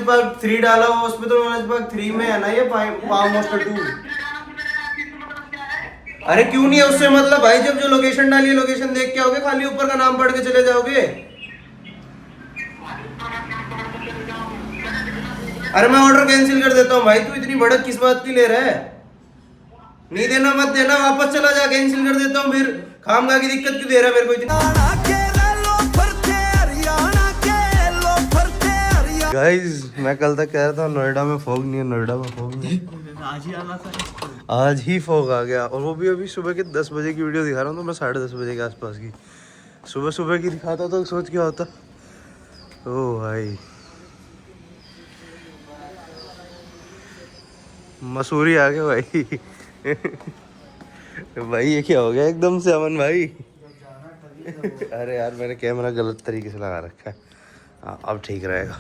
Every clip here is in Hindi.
पार्क 3 डाला हुआ उस पे, तो नॉलेज पार्क 3 में है ना ये पाम मोस्टर 2। अरे क्यों नहीं है उससे मतलब भाई, जब जो लोकेशन डाली है लोकेशन देख के आओगे, खाली ऊपर का नाम पढ़ के चले जाओगे। अरे मैं ऑर्डर कैंसिल कर देता हूँ भाई, तू इतनी भड़क किस बात की ले रहा है? नहीं देना मत देना, वापस चला जा, कैंसिल कर देता हूँ। फिर खामखा की दिक्कत क्यों दे रहा है मेरे को इतनी? गाइस मैं कल तक कह रहा था नोएडा में फॉग नहीं है, नोएडा में फॉग नहीं है। आज ही आना था, आज ही फॉग आ गया, और वो भी अभी सुबह के 10 बजे की वीडियो दिखा रहा हूँ, तो मैं 10:30 बजे के आसपास की। सुबह सुबह की दिखाता तो सोच क्या होता। ओ भाई मसूरी आ गया भाई। भाई ये क्या हो गया एकदम से अमन भाई? अरे यार मैंने कैमरा गलत तरीके से लगा रखा है। हाँ अब ठीक रहेगा।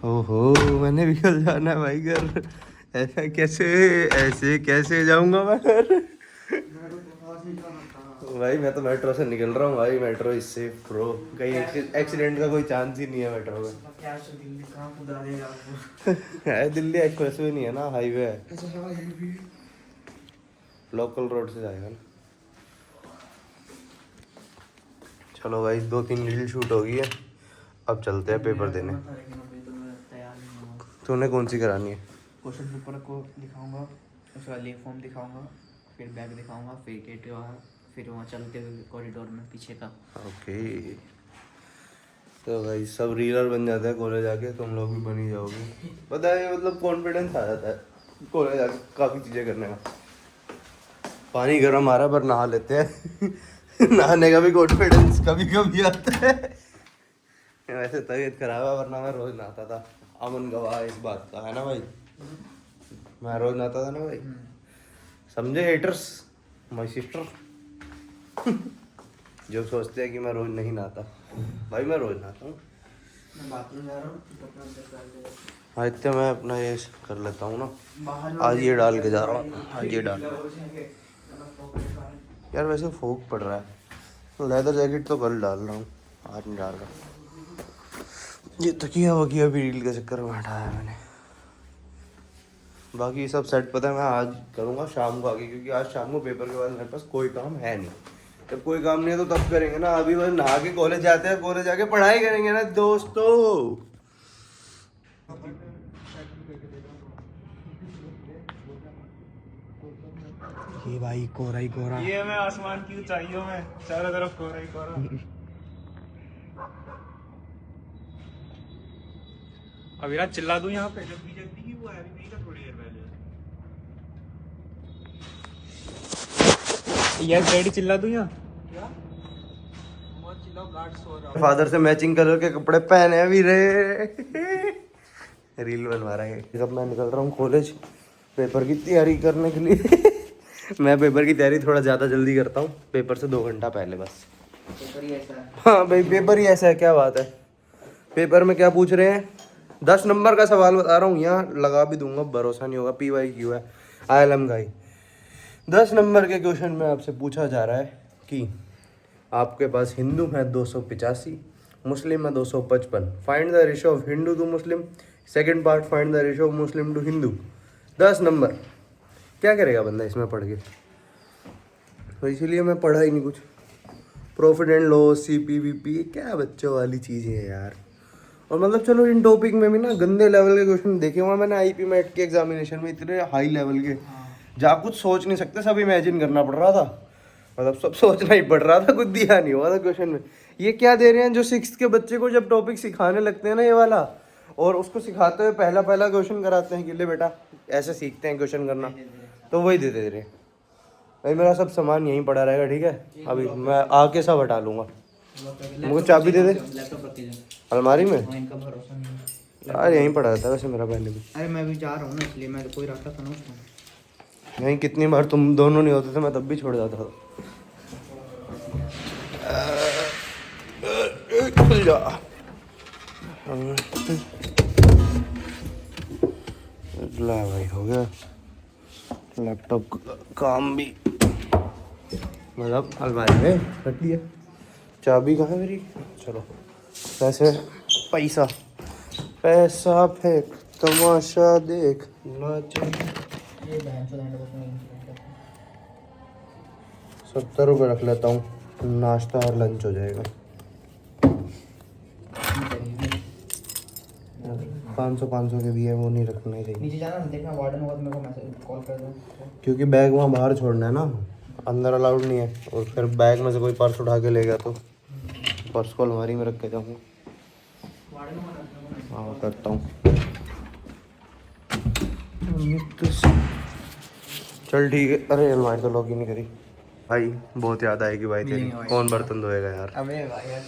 ओहो मैंने भी कल जाना है भाई घर। ऐसे कैसे जाऊंगा मैं घर? भाई मैं तो मेट्रो से निकल रहा हूँ भाई, मेट्रो इज सेफ ब्रो, कहीं एक्सीडेंट का कोई चांस ही नहीं है मेट्रो में। है दिल्ली एक्सप्रेस वे नहीं है ना, हाईवे है, लोकल रोड से जाएगा ना। चलो भाई 2-3 रील शूट हो गई है, अब चलते हैं पेपर देने। तूने कौन सी करानी है? क्वेश्चन पेपर को दिखाऊंगा, उसके बाद लीव फॉर्म दिखाऊंगा, फिर बैग दिखाऊंगा, फिर गेट फिर वहाँ चलते हुए कॉरिडोर में पीछे का। ओके तो भाई सब रीलर बन जाते हैं कॉलेज आके, तुम लोग भी बन ही जाओगे। पता है मतलब कॉन्फिडेंस आ जाता है कॉलेज आके काफ़ी चीज़ें करने का। पानी गर्म आ रहा है पर नहा लेते हैं। नहाने का भी कॉन्फिडेंस कभी कभी आता है। वैसे तबीयत खराब है वरना मैं रोज नहाता था, अमन गवाह इस बात का है ना भाई? मैं रोज नहाता था ना भाई, समझे हेटर्स, माय सिस्टर। जो सोचते हैं कि मैं रोज नहीं नहाता, भाई मैं रोज नहाता हूँ। मैं बाथरूम जा रहा हूँ, आदित्य मैं अपना ये कर लेता हूँ ना, आज ये डाल के जा रहा हूँ, आज ये डाल। यार वैसे फोक पड़ रहा है, लेदर जैकेट तो कल डाल रहा हूँ, आज नहीं डाल रहा। ये तकिया वकिया भी रील के चक्कर में हटाया मैंने। बाकी सब सेट पता है मैं आज करूँगा शाम को आगे, क्योंकि आज शाम को पेपर के बाद मेरे पास कोई काम है नहीं। जब कोई काम नहीं है तो तब करेंगे ना, अभी बस नहा के कॉलेज जाते हैं, कॉलेज जाके पढ़ाई करेंगे ना दोस्तों। ये भाई कोहरा ही कोहरा, ये मैं आसमान की ऊंचाइयों में चारों तरफ कोहरा ही कोहरा। अभी रात चिल्ला दूं यहाँ पे, जब बीजेपी की वो है अभी नहीं था थोड़ी देर पहले। यस डैडी चिल्ला दूं यहाँ? क्या मत चिल्लाओ, गार्ड सो रहा है। फादर से मैचिंग कलर के कपड़े पहने अभी रे। रील बनवा रहा है। जब मैं निकल रहा हूँ कॉलेज पेपर की तैयारी करने के लिए। मैं पेपर की तैयारी थोड़ा ज़्यादा जल्दी करता हूँ, पेपर से 2 घंटा पहले बस। पेपर ही ऐसा है। हाँ भाई पेपर ही ऐसा है, क्या बात है। पेपर में क्या पूछ रहे हैं? 10 नंबर का सवाल बता रहा हूँ, यहाँ लगा भी दूंगा, भरोसा नहीं होगा। PYQ है, ILM का ही 10 नंबर के क्वेश्चन में आपसे पूछा जा रहा है कि आपके पास हिंदू है 285, मुस्लिम है 255, find the ratio of Hindu to Muslim. Second part, find the ratio of Muslim to Hindu. 10 number, क्या करेगा बंदा इसमें पढ़ के? तो इसीलिए मैं पढ़ा ही नहीं कुछ। प्रॉफिट एंड लॉस, CPVP, क्या बच्चों वाली चीज़ें हैं यार। और मतलब चलो इन टॉपिक में भी ना गंदे लेवल के क्वेश्चन देखे हुआ मैंने IP मैट के एग्जामिनेशन में, इतने हाई लेवल के जहाँ कुछ सोच नहीं सकते, सब इमेजिन करना पड़ रहा था। मतलब सब सोचना ही पड़ रहा था, कुछ दिया नहीं हुआ था क्वेश्चन में। ये क्या दे रहे हैं जो 6th के बच्चे को जब टॉपिक सिखाने लगते हैं ना ये वाला, और उसको सिखाते हुए पहला क्वेश्चन कराते हैं कि ले बेटा ऐसे सीखते हैं क्वेश्चन करना, तो वही दे रहे। भाई मेरा सब सामान यहीं पड़ा रहेगा, ठीक है? अभी मैं आके सब हटा लूँगा। मुझे चाबी दे दे अलमारी में। इनका भरोसा नहीं है यार यहीं पड़ा रहता है वैसे मेरा पहले भी। अरे मैं भी जा रहा हूँ ना, इसलिए मैं कोई रखता था ना उसमें। नहीं कितनी बार तुम दोनों नहीं होते थे, मैं तब भी छोड़ जाता था। खुल जा। ला भाई हो गया लैपटॉप का काम भी, मतलब अलमारी में रख दिया। चाबी कहाँ है मेरी? चलो वैसे पैसा पैसा फेंक तमाशा देख नाचे। ये बहन चो लैंड बस में 70 रुपये रख लेता हूँ, नाश्ता और लंच हो जाएगा। 500 के भी है, वो नहीं रखना ही चाहिए नीचे जाना देखना वार्डन होगा तो मेरे को मैसेज कॉल कर दो। क्योंकि बैग वहाँ बाहर छोड़ना है ना, अंदर अलाउड नहीं है। और फिर बैग में से कोई पर्स उठा के ले गया तो पर्स को अलमारी में रख के जाऊँगा। हाँ करता हूँ। चल ठीक है। अरे अलमारी तो लॉक ही नहीं करी भाई, बहुत याद आएगी भाई तेरी। कौन बर्तन धोएगा यार? अबे भाई यार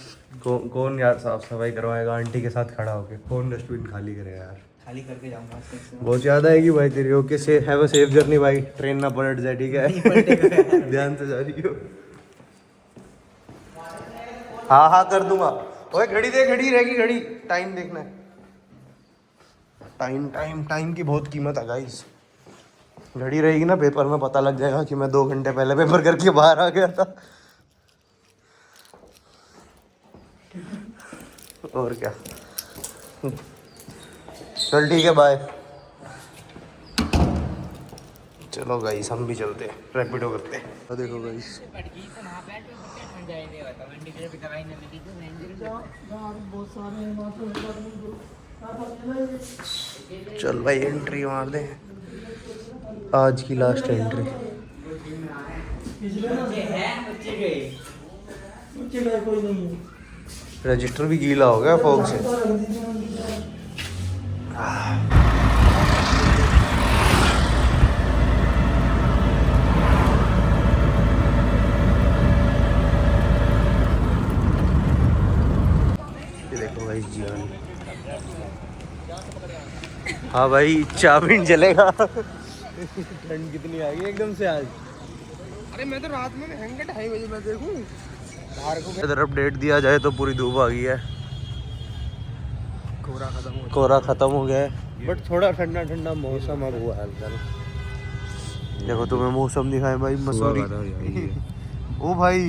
कौन यार साफ सफाई करवाएगा आंटी के साथ खड़ा होके? कौन डस्टबिन खाली करेगा यार? खाली करके जाऊंगा आज तक से। बहुत याद आएगी भाई तेरी। ओके से हैव अ सेफ जर्नी भाई, ट्रेन ना पलट जाए ठीक है? ध्यान से जा रही हो। हाँ हाँ कर दूंगा। ओए घड़ी दे, घड़ी रहेगी, घड़ी टाइम देखना है। टाइम टाइम टाइम की बहुत कीमत है गाइस। घड़ी रहेगी ना, पेपर में पता लग जाएगा कि मैं 2 घंटे पहले पेपर करके बाहर आ गया था। और क्या। चल ठीक है बाय। चलो गाइस हम भी चलते हैं, रैपिडो करते हैं। देखो गाइस चल भाई एंट्री मार दे, आज की लास्ट एंट्री। रजिस्टर भी गीला हो गया फॉग से। ये देखो भाई जियान। हाँ भाई चाबिन चलेगा। ठंड कितनी आ गई एकदम से आज। अरे मैं तो रात में 2:30 बजे मैं देखूं बाहर को। इधर अपडेट दिया जाए तो पूरी धूप आ गई है, कोहरा खत्म हो गया है, बट थोड़ा ठंडा ठंडा मौसम अब हुआ है हल्का। देखो तुम्हें मौसम दिखाए भाई, मसूरी। ओ भाई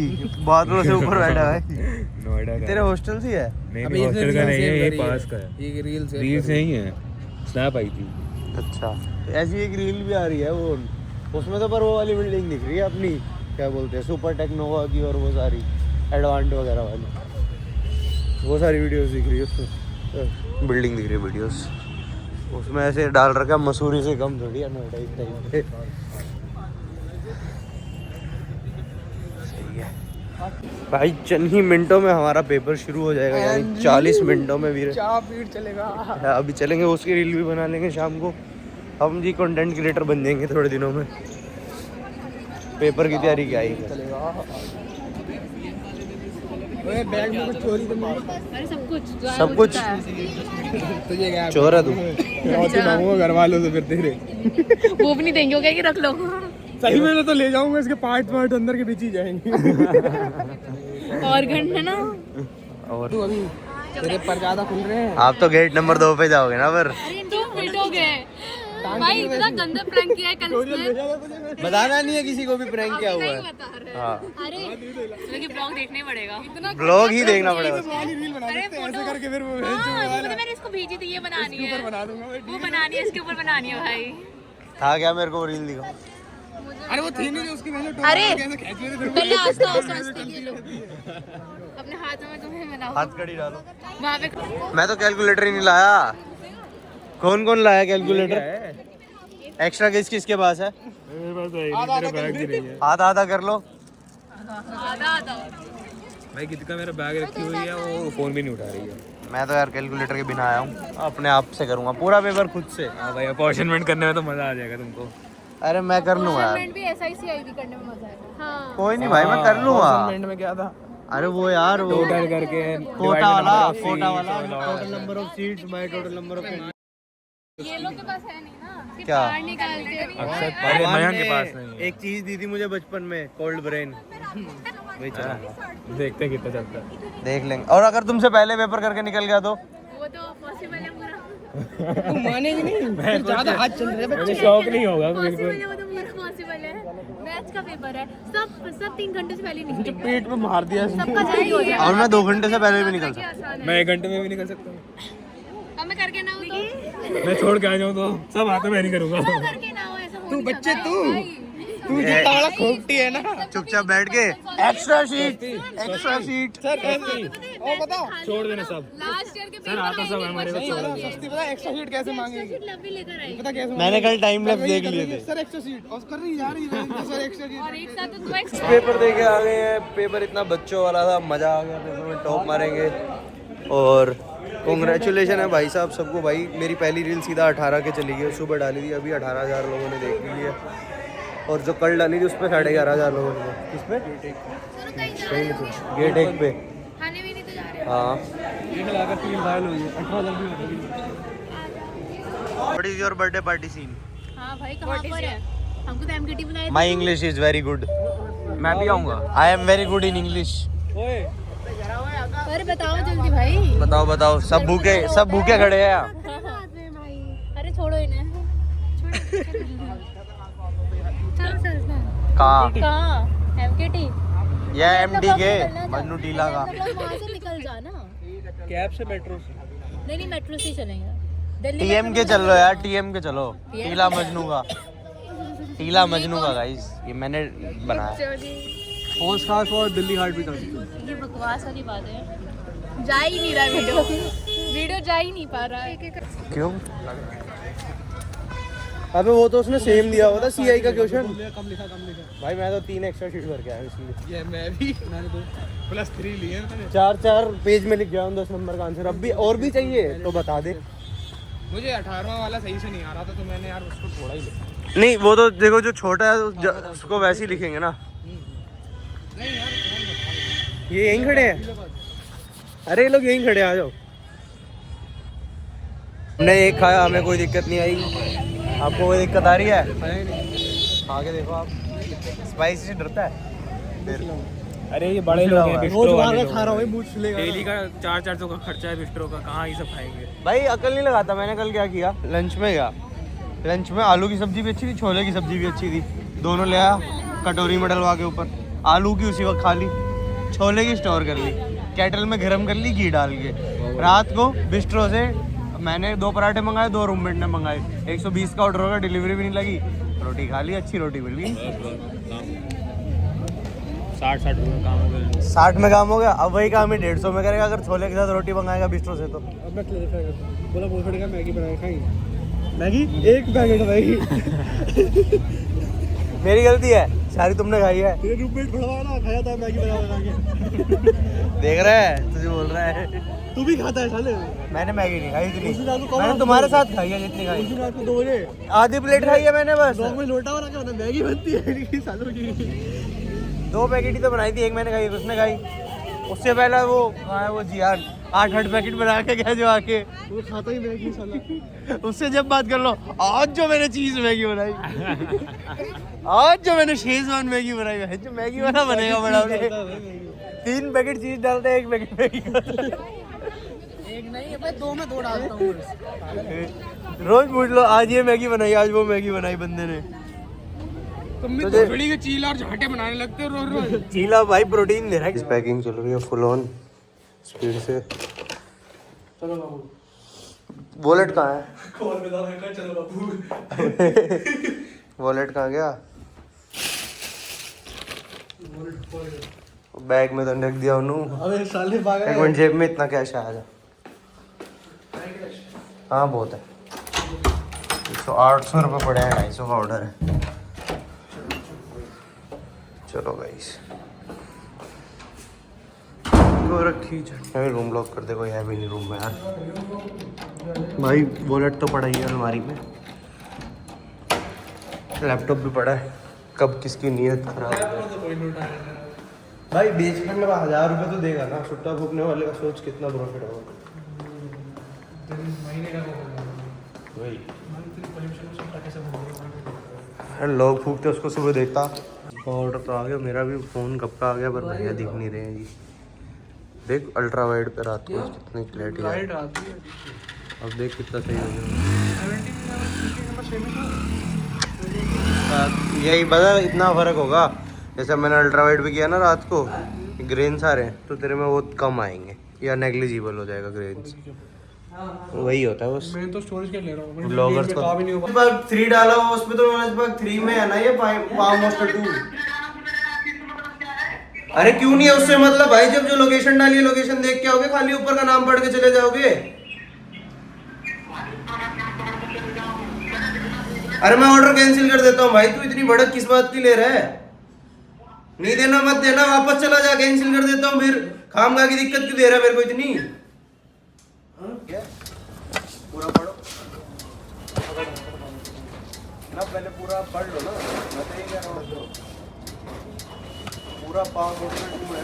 बादलों से ऊपर बैठा है। नोएडा का तेरे हॉस्टल से है? नहीं हॉस्टल का नहीं है, ये पास का है। एक रील रील से ही है, स्नैप आई थी। अच्छा ऐसी एक रील भी आ रही है वो, उसमें तो पर वो वाली बिल्डिंग दिख रही है अपनी, क्या बोलते हैं, सुपर टेक्नोवा की, और वो सारी एडवांट वगैरह वाली वो सारी वीडियोस दिख रही है उसमें। बिल्डिंग दिख रही है वीडियोस उसमें, ऐसे डाल रखा है मसूरी से कम थोड़ी है, नोएडा इस टाइप पे। सही है भाई। चंद ही मिनटों में हमारा पेपर शुरू हो जाएगा, यानी 40 मिनटों में भी। चाप पीट चलेगा। अभी चलेंगे, उसकी रील भी बना लेंगे शाम को। हम जी कंटेंट क्रिएटर बन जाएंगे थोड़े दिनों में। पेपर की तैयारी क्या ही है। ओए बैग में कुछ चोरी तो नहीं? अरे सब कुछ तुझे क्या चोर है तू? रोटी मांगूंगा घर वालों से फिर तेरे। वो भी नहीं देंगे, वो कहेंगे रख लो। सही में मैं तो ले जाऊंगा, इसके पार्ट अंदर के बीच ही जाएंगे। और घंटे ना और तू अभी तेरे पर ज्यादा खुल रहे हैं। आप तो गेट नंबर 2 पे जाओगे ना? पर तुम फिट हो गए भाई, इतना गंदा प्रैंक किया है कल इसने। बताना नहीं है किसी को भी प्रैंक किया हुआ नहीं है। बता रहे। हाँ अरे लेकिन ब्लॉग देखना ही पड़ेगा। इतना ब्लॉग ही देखना पड़ेगा। रील बना अरे सकते हैं ऐसे फोटो करके, फिर वो हाँ, ये पता मैंने इसको भेजी थी, ये बनानी है, बना दूंगा मैं। वो बनानी है, इसके ऊपर बनानी है भाई। था क्या मेरे को रील दिखा? अरे वो थी नहीं जो उसकी मैंने अरे कैसे खींच रहे थे। पहले आस्ता आस्ता ये लो अपने हाथों में, तुम्हें बनाओ हाथ कड़ी डालो। वहाँ पे। मैं तो कैलकुलेटर ही नहीं लाया। कौन कौन लाया कैलकुलेटर? एक्स्ट्रा किस किसके पास है? मेरे पास है नहीं, मेरा बैग भी नहीं है। आधा आधा कर लो। आधा आधा भाई कितना मेरा बैग रखी हुई है, वो फोन भी नहीं उठा रही है। मैं तो यार कैलकुलेटर के बिना आया हूँ, अपने आप से करूँगा पूरा पेपर खुद से। हाँ भाई अपॉर्चुनिमेंट करने में तो मजा आ जाएगा तुमको। अरे मैं कर लूँगा यार, असाइनमेंट भी SIC आईडी करने में मजा आएगा। हाँ कोई नहीं भाई मैं कर लूँगा। मिनट में क्या था? अरे वो यार वो टोटल करके कोटा वाला total number of seats by total number of. ये लोग के पास है नहीं ना, सिर्फ क्या? बाहर निकालते हैं। अक्षर अरे मयंक के पास नहीं है। एक चीज दी थी मुझे बचपन में, कोल्ड ब्रेन, वही चलाऊंगा। देखते हैं कितना चलता है। देख लेंगे। और अगर तुमसे पहले पेपर करके निकल गया तो? वो तो पॉसिबल है पूरा, तू मानेगी नहीं, ज्यादा हाथ चल रहे हैं मुझे बच्चे। शौक नहीं होगा पॉसिबल बिल्कुल। है, वो तो पूरा पॉसिबल है। मैं आज का पेपर है, सब 3 घंटे से पहले निकलेंगे। पेट में मार दिया सबका जल्दी हो जाएगा। और मैं 2 घंटे से पहले भी निकल सकता। आसान है। मैं 1 घंटे में भी निकल सकता हूँ। अब मैं करके ना हूँ तो मैं छोड़ के आ जाऊँ तो सब हाथ में मैं नहीं करूँगा। करके ना हो ऐसा हो नहीं बच्चे सकता। तू। भाई, तू जो तगड़ा खोपटी है ना। चुपचाप बैठ के एक्स्ट्रा शीट सर ओ बताओ छोड़ देना सब। लास्ट ईयर के सर आता सब हमारे को छोड़ देना। सस्ती पता एक्स्ट्रा शीट कैसे मांगेगी लवी लेकर आई पता कैसे मैंने कल टाइम लैप्स देख लिए थे। सर एक्स्ट्रा शीट और कर रही जा रही है सर एक्स्ट्रा शीट और एक साथ तो एक्स्ट्रा पेपर दे के आ गए हैं। पेपर इतना बच्चों वाला था, मज़ा आ गया। पेपर में टॉप मारेंगे और कॉन्ग्रेचुलेशन है भाई साहब सबको। भाई मेरी पहली रील सीधा 18 के चली गई, सुबह डाली थी, अभी 18,000 लोगों ने देख ली है। और जो कल डाली थी उस पर 11,500 लोगों ने। किस पे? कहीं नहीं थी, गेट 1 पे। खाने भी नहीं तो जा रहे हो। हाँ। ये खिलाकर 3 घायल हुई है 18,000 भी हो गई। What is your birthday party scene? हाँ भाई कहाँ पर है? हमको तो एमकेटी बुलाया। My English is very good. मैं भी आऊँगा। I am very good in English. ओए अरे बताओ जल्दी भाई। बताओ बताओ, सब भूखे खड़े हैं। अरे छोड़ो इन्हें। चलो चलते हैं। कहाँ? एमकेटी। या एमडी के मन्नू टीला का। वहाँ से निकल जाना। कैब से मेट्रो से नहीं मेट्रो से चलेंगे। दिल्ली टीएम के चलो यार, टीएम के चलो। टीला मजनू का, टीला मजनू का गाइस, ये मैंने बनाया। फॉल्स खास और दिल्ली हार्ट भी कर ये बकवास वाली बात है। जा ही नहीं रहा वीडियो जा ही नहीं पा रहा है। क्यों? अबे वो तो उसने सेम दिया हुआ था सीआई का क्वेश्चन। कम लिखा भाई मैं तो 3 एक्स्ट्रा शीट भर के आया इसलिए। ये मैं भी मैंने तो +3 लिए मैंने 4 पेज में लिख गया हूँ 10 नंबर का आंसर। अब भी और भी चाहिए तो बता दे। मुझे 18वां वाला सही से नहीं आ रहा था तो मैंने यार उसको थोड़ा ही लिखा। नहीं वो तो देखो जो छोटा है उसको वैसे ही लिखेंगे ना। नहीं यार ये यहीं खड़े हैं। अरे ये लोग यहीं खड़े हैं, आ जाओ। हमने एक खाया, हमें कोई दिक्कत नहीं आई। आपको कोई दिक्कत आ रही है? आगे देखो आप। स्पाइसी से डरता है फिर। अरे ये बड़े लोग हैं, बिस्ट्रो वाले लोग। खा रहा हूँ मुंह छुलेगा डेली का 400 का खर्चा है बिस्ट्रो का, कहाँ ये सब खाएंगे। भाई अकल नहीं लगाता। मैंने कल क्या किया, लंच में गया, लंच में आलू की सब्जी भी अच्छी थी, छोले की सब्जी भी अच्छी थी, दोनों ले आया, कटोरी में डलवा के ऊपर। आलू की उसी वक्त खा ली, छोले की स्टोर कर ली, केटल में गर्म कर ली घी डाल के। रात को बिस्ट्रो से मैंने 2 पराठे मंगाए, 2 रूममेट ने मंगाए, 120 का ऑर्डर होगा, डिलीवरी भी नहीं लगी, रोटी खा ली, अच्छी रोटी मिल गई। 60 रुपये काम हो गया। 60 में काम हो गया। अब वही काम ही 150 में करेगा अगर छोले के साथ रोटी मंगाएगा बिस्ट्रो से। तो अब मैं क्लैरिफाई करता हूँ। बोला बोल फटेगा मैगी बनाए खाएंगे। मैगी एक पैकेट मैगी मेरी गलती है, सारी तुमने खाई है। तेरे रूममेट बड़ा ना खाया था मैगी बना के। देख रहा है तुझे बोल रहा है। तू भी खाता है साले। मैंने मैगी नहीं खाई उसी रात इतनी, को मैंने तुम्हारे साथ खाई है जितनी खाई। उसी रात को 2 बजे आधी प्लेट खाई है मैंने बस। लोग में लोटा बना के बना मैगी बनती है नहीं सालों की। 2 पैकेट ही तो बनाई थी, एक मैंने खाई, उसने खाई। उससे पहले वो कहाँ है वो जियान, 8 पैकेट बना के गया जो आके। वो खाता ही मैगी साला। उससे जब बात कर लो, आज जो मैंने चीज मैगी बनाई, आज जो मैंने शेजवान मैगी बनाई है, जो मैगी वाला बनेगा बड़ा होके। 3 पैकेट चीज डालते हैं, 1 पैकेट मैगी का। एक नहीं मैं 2 में 2 डालता हूँ। रोज पूछ लो, आज ये मैगी बनाई, आज वो मैगी बनाई बंदे ने। तुम भी तुझे- थोड़ी के चील और झाटे बनाने लगते हो रोज रोज। चीला भाई प्रोटीन दे रहा है। पैकिंग चल रही है फुल ऑन स्पीड से। चलो बाबू वॉलेट कहाँ है? कॉल पे था चलो बाबू। वॉलेट कहाँ गया? बैग में तो रख दिया उन्होंने। अबे साले भागा। 1 मिनट, जेब में इतना कैश आया जा। हाँ बहुत है। 800 रुपये पड़े हैं, 250 का ऑर्डर है। चलो गाइस को रखी झटने रूम लॉक कर दे, कोई है भी नहीं रूम में यार। भाई वॉलेट तो पड़ा ही है अलमारी में, लैपटॉप भी पड़ा है, कब किसकी नीयत खराब है। भाई बेचने में 1000 रुपये तो देगा ना, सुट्टा फूकने वाले का सोच कितना प्रॉफिट होगा। वही लोग फूकते उसको सुबह देखता। ऑर्डर तो आ गया, मेरा भी फ़ोन कब का आ गया पर भैया दिख नहीं रहे हैं जी। देख अल्ट्रा वाइड पे रात को कितनी क्लैरिटी है, अब देख कितना सही हो गया। यही बता इतना फ़र्क होगा। जैसे मैंने अल्ट्रा वाइड भी किया ना रात को, ग्रेन्स आ रहे हैं तो तेरे में वो कम आएंगे या नेग्लिजिबल हो जाएगा ग्रेन्स। वही होता है बस। मैं तो स्टोरेज के ले रहा हूँ, ब्लॉगर्स को काम ही नहीं होगा। भाग 3 डाला हुआ उस पे तो नॉलेज भाग 3 में है ना ये पाम मास्टर 2। अरे क्यों नहीं है उससे मतलब भाई, जब जो लोकेशन डाली है लोकेशन देख के आओगे, खाली ऊपर का नाम पढ़ के चले जाओगे। अरे मैं ऑर्डर कैंसिल कर देता हूँ भाई, तू इतनी भड़क किस बात की ले रहा है? नहीं देना मत देना, वापस चला जा, कैंसिल कर देता हूँ। फिर खामखा की दिक्कत क्यों दे रहा है मेरे को इतनी? क्या पूरा पढ़ो ना, पहले पूरा पढ़ लो ना। मैं तो ये कह रहा हूँ पूरा पाम मोटर है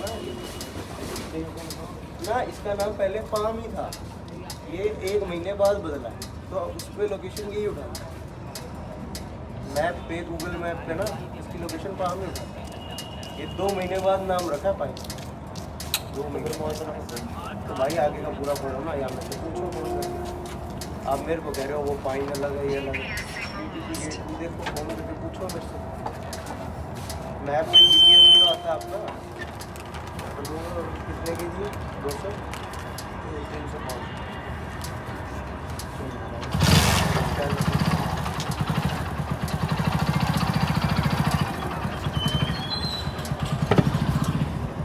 ना, इसका नाम पहले पाम ही था, ये 1 महीने बाद बदला है, तो उस पर लोकेशन यही उठा मैप पे, गूगल मैप पे ना इसकी लोकेशन पाम ही उठा। ये 2 महीने बाद नाम रखा है पाइन, 2 महीने। तो भाई आगे का पूरा पढ़ो ना, या मैं पूछो आप मेरे को कह रहे हो वो पाइन अलग है ये अलग है। देखो फोन करके पूछो मेरे से, मैप में GPS भी तो आता है आपका। तो कितने के दिए? 200 300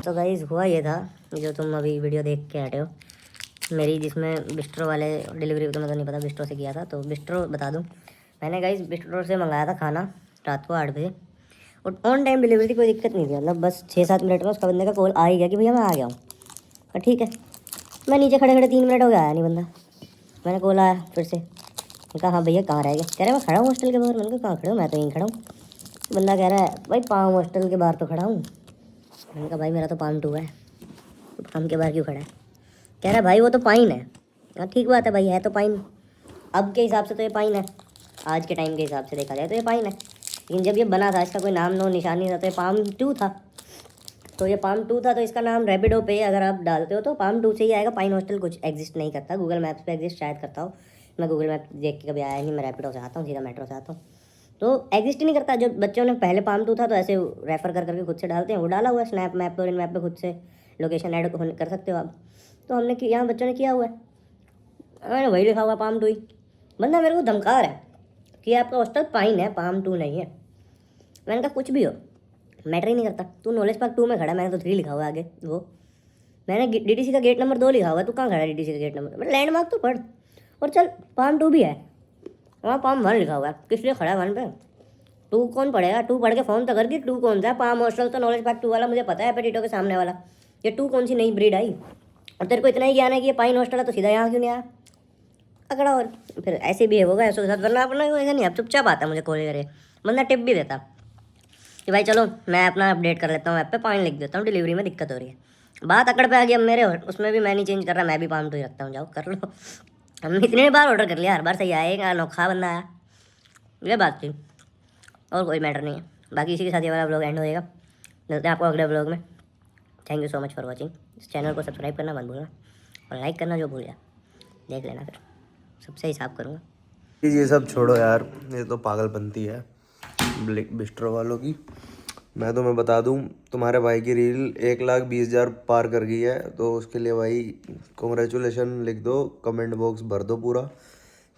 तो गाइज़ हुआ ये था जो तुम अभी वीडियो देख के हटे हो मेरी, जिसमें बिस्ट्रो वाले डिलीवरी तो मुझे नहीं पता, बिस्ट्रो से किया था। तो बिस्ट्रो बता दूं, मैंने गाइज़ बिस्ट्रो से मंगाया था खाना रात को 8 बजे, और ऑन टाइम डिलीवरी थी, कोई दिक्कत नहीं थी। मतलब बस 6-7 मिनट में उसका बंदे का कॉल आ ही गया कि भैया मैं आ गया हूँ। और ठीक है, मैं नीचे खड़े खड़े 3 मिनट हो गया, आया नहीं बंदा। मैंने कॉल आया फिर से, मैंने कहा हाँ भैया कहाँ रह गए? कह रहे मैं खड़ा हूँ हॉस्टल के बाहर। मैंने कहा कहाँ खड़े हो? मैं तो यहीं खड़ा हूँ। बंदा कह रहा है भाई पाम हॉस्टल के बाहर तो खड़ा हूँ। मैंने कहा भाई मेरा तो पाम 2 है, तो पाम के बाहर क्यों खड़ा है? कह रहा है भाई वो तो पाइन है। हाँ ठीक बात है भाई, है तो पाइन। अब के हिसाब से तो ये पाइन है, आज के टाइम के हिसाब से देखा जाए तो ये पाइन है। लेकिन जब ये बना था, इसका कोई नाम नो निशानी था, तो ये पाम 2 था। तो ये पाम 2 था, तो इसका नाम रैपिडो पे अगर आप डालते हो तो पाम 2 से ही आएगा। पाइन हॉस्टल कुछ एग्जिस्ट नहीं करता, गूगल मैप्स पे एग्जिस्ट शायद करता हो। मैं गूगल मैप देख के कभी आया नहीं, मैं रैपिडो से आता हूँ, सीधा मेट्रो से आता हूँ, तो एग्जिस्ट ही नहीं करता। जो बच्चों ने पहले पाम 2 था तो ऐसे रेफ़र कर करके खुद से डालते हैं, वो डाला हुआ है स्नैप मैप पे और इन मैप पे खुद से लोकेशन ऐड कर सकते हो आप। तो हमने यहाँ बच्चों ने किया हुआ है, मैंने वही लिखा हुआ पाम 2 ही। बंदा मेरे को धमका रहा है कि आपका हॉस्टल पाइन है, पाम 2 नहीं है। मैंने कहा कुछ भी हो मैटर ही नहीं करता, तू नॉलेज पार्क 2 में खड़ा, मैंने तो 3 लिखा हुआ है आगे। वो मैंने DDC का गेट नंबर 2 लिखा हुआ है, तू कहाँ खड़ा है DDC का गेट नंबर? मैं लैंडमार्क तो पढ़, और चल पाम 2 भी है, वहाँ पाम 1 लिखा हुआ है, किस लिए खड़ा है 1 पे? 2 कौन पढ़ेगा? 2 पढ़ के फ़ोन तो कर दी, 2 कौन सा है? पाम हॉस्टल तो नॉलेज पार्क 2 वाला मुझे पता है, पेटिटो के सामने वाला। ये 2 कौन सी नई ब्रीड आई? और तेरे को इतना ही ज्ञान है कि ये पाइन हॉस्टल है, तो सीधा यहाँ क्यों नहीं आया अकड़ा? और फिर ऐसे भी होगा ऐसे के साथ, वरना अपना ऐसा नहीं, अब चुपचाप आता मुझे कॉल करे, बंदा टिप भी देता कि भाई चलो मैं अपना अपडेट कर लेता हूँ ऐप पे, पाइन लिख देता हूँ, डिलीवरी में दिक्कत हो रही है। बात अकड़ पे आ गई अब मेरे, उसमें भी मैं नहीं चेंज कर रहा, मैं भी पाम 2 ही रखता हूँ, जाओ कर लो। हमने इतने बार ऑर्डर कर लिया, हर बार सही आएगा, अनोखा बंदा आया, ये बात थी, और कोई मैटर नहीं है। बाकी इसी के साथ ये वाला ब्लॉग एंड हो जाएगा, मिलते हैं आपको अगले ब्लॉग में। Thank you so much for watching. इस चैनल को सब्सक्राइब करना मत भूलना, और लाइक करना जो भूल गया देख लेना, फिर सबसे हिसाब करूँगा। ये सब छोड़ो यार, ये तो पागलपंती है बिस्ट्रो वालों की। मैं तुम्हें बता दूं, तुम्हारे भाई की रील 1,20,000 पार कर गई है, तो उसके लिए भाई कॉन्ग्रेचुलेशन लिख दो, कमेंट बॉक्स भर दो पूरा।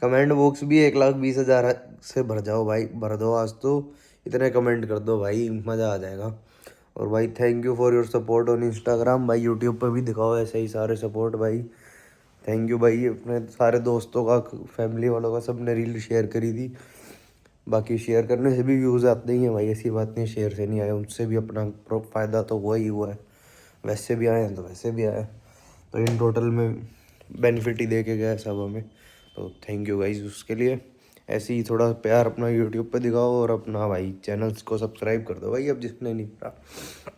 कमेंट बॉक्स भी 1,20,000 से भर जाओ भाई, भर दो आज तो, इतने कमेंट कर दो भाई, मज़ा आ जाएगा। और भाई thank you for your support on Instagram, भाई यूट्यूब पर भी दिखाओ ऐसे ही सारे सपोर्ट भाई। थैंक यू भाई, अपने सारे दोस्तों का, फैमिली वालों का, सब ने रील शेयर करी थी। बाकी शेयर करने से भी व्यूज़ आते ही हैं भाई, ऐसी बात नहीं शेयर से नहीं आए, उनसे भी अपना फ़ायदा तो हुआ ही हुआ है, वैसे भी आए हैं तो वैसे भी आए, तो इन टोटल में बेनिफिट ही दे के गया सब हमें। तो थैंक यू गाइस उसके लिए। ऐसे ही थोड़ा प्यार अपना यूट्यूब पे दिखाओ, और अपना भाई चैनल्स को सब्सक्राइब कर दो भाई, अब जिसने नहीं करा।